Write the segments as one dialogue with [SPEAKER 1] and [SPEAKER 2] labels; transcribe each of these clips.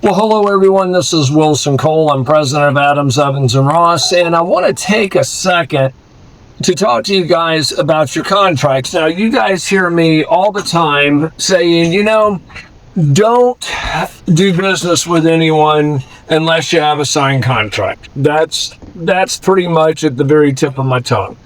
[SPEAKER 1] Well, hello, everyone. This is Wilson Cole. I'm president of Adams, Evans & Ross, and I want to take a second to talk to you guys about your contracts. Now, you guys hear me all the time saying, don't do business with anyone unless you have a signed contract. That's pretty much at the very tip of my tongue.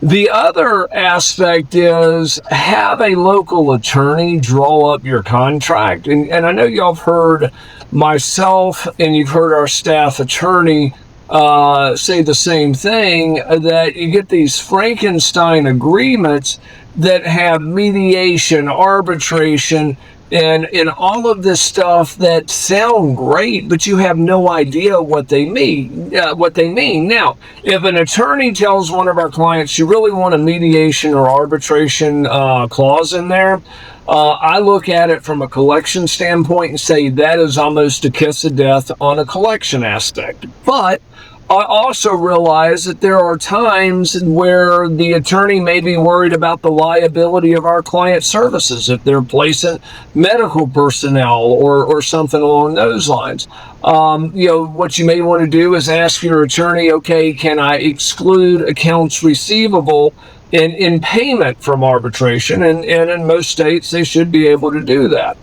[SPEAKER 1] The other aspect is have a local attorney draw up your contract. And I know y'all have heard myself and you've heard our staff attorney say the same thing, that you get these Frankenstein agreements that have mediation, arbitration, and all of this stuff that sound great, but you have no idea what they mean. Now, if an attorney tells one of our clients you really want a mediation or arbitration clause in there, I look at it from a collection standpoint and say that is almost a kiss of death on a collection aspect. But I also realize that there are times where the attorney may be worried about the liability of our client services if they're placing medical personnel or something along those lines. What you may want to do is ask your attorney, okay, can I exclude accounts receivable in payment from arbitration? And in most states, they should be able to do that.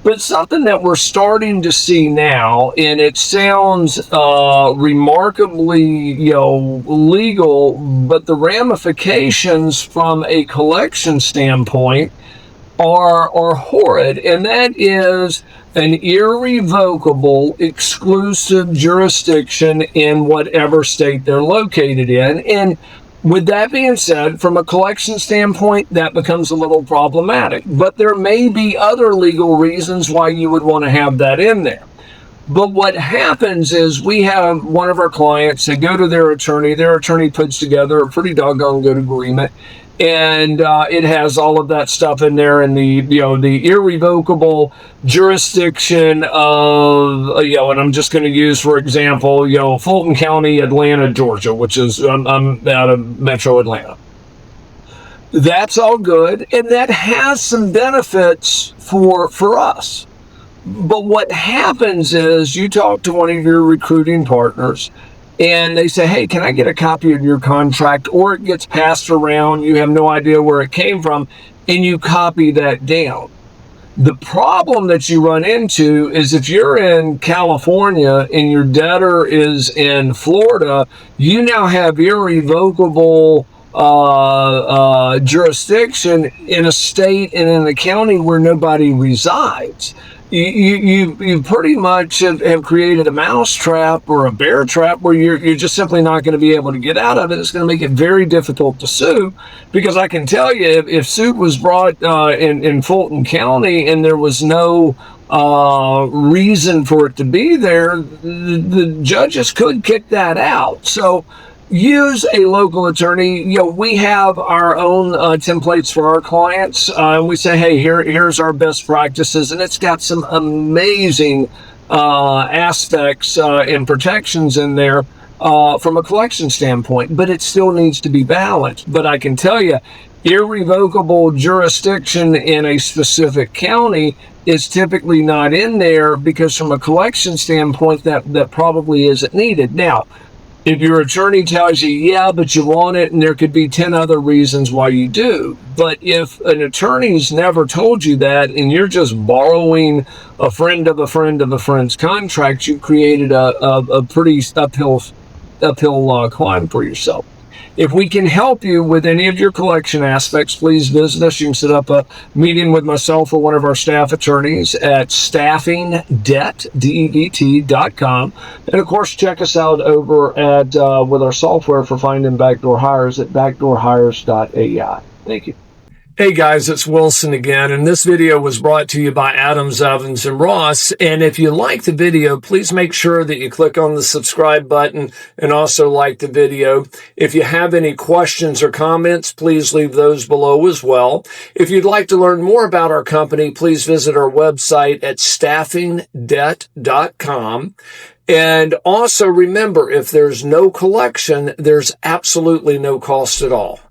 [SPEAKER 1] But something that we're starting to see now, and it sounds remarkably, legal, but the ramifications from a collection standpoint are horrid, and that is an irrevocable exclusive jurisdiction in whatever state they're located in. And with that being said, from a collection standpoint, that becomes a little problematic. But there may be other legal reasons why you would want to have that in there. But what happens is we have one of our clients, they go to their attorney puts together a pretty doggone good agreement, and it has all of that stuff in there, and the irrevocable jurisdiction of and I'm just going to use, for example, Fulton County, Atlanta, Georgia, which is I'm out of Metro Atlanta. That's all good, and that has some benefits for us. But what happens is you talk to one of your recruiting partners, and they say, hey, can I get a copy of your contract? Or it gets passed around, you have no idea where it came from, and you copy that down. The problem that you run into is if you're in California and your debtor is in Florida, you now have irrevocable jurisdiction in a state and in a county where nobody resides. You pretty much have created a mouse trap or a bear trap where you're just simply not going to be able to get out of it. It's going to make it very difficult to sue, because I can tell you if suit was brought in Fulton County and there was no reason for it to be there, the judges could kick that out. So use a local attorney. We have our own templates for our clients. And we say, hey, here's our best practices. And it's got some amazing aspects and protections in there from a collection standpoint. But it still needs to be balanced. But I can tell you, irrevocable jurisdiction in a specific county is typically not in there, because from a collection standpoint, that probably isn't needed. Now, if your attorney tells you, yeah, but you want it, and there could be 10 other reasons why you do. But if an attorney's never told you that, and you're just borrowing a friend of a friend of a friend's contract, you created a pretty uphill climb for yourself. If we can help you with any of your collection aspects, please visit us. You can set up a meeting with myself or one of our staff attorneys at staffingdebt.com. And of course, check us out over at with our software for finding backdoor hires at backdoorhires.ai. Thank you. Hey guys, it's Wilson again, and this video was brought to you by Adams, Evans & Ross. And if you like the video, please make sure that you click on the subscribe button and also like the video. If you have any questions or comments, please leave those below as well. If you'd like to learn more about our company, please visit our website at staffingdebt.com. And also remember, if there's no collection, there's absolutely no cost at all.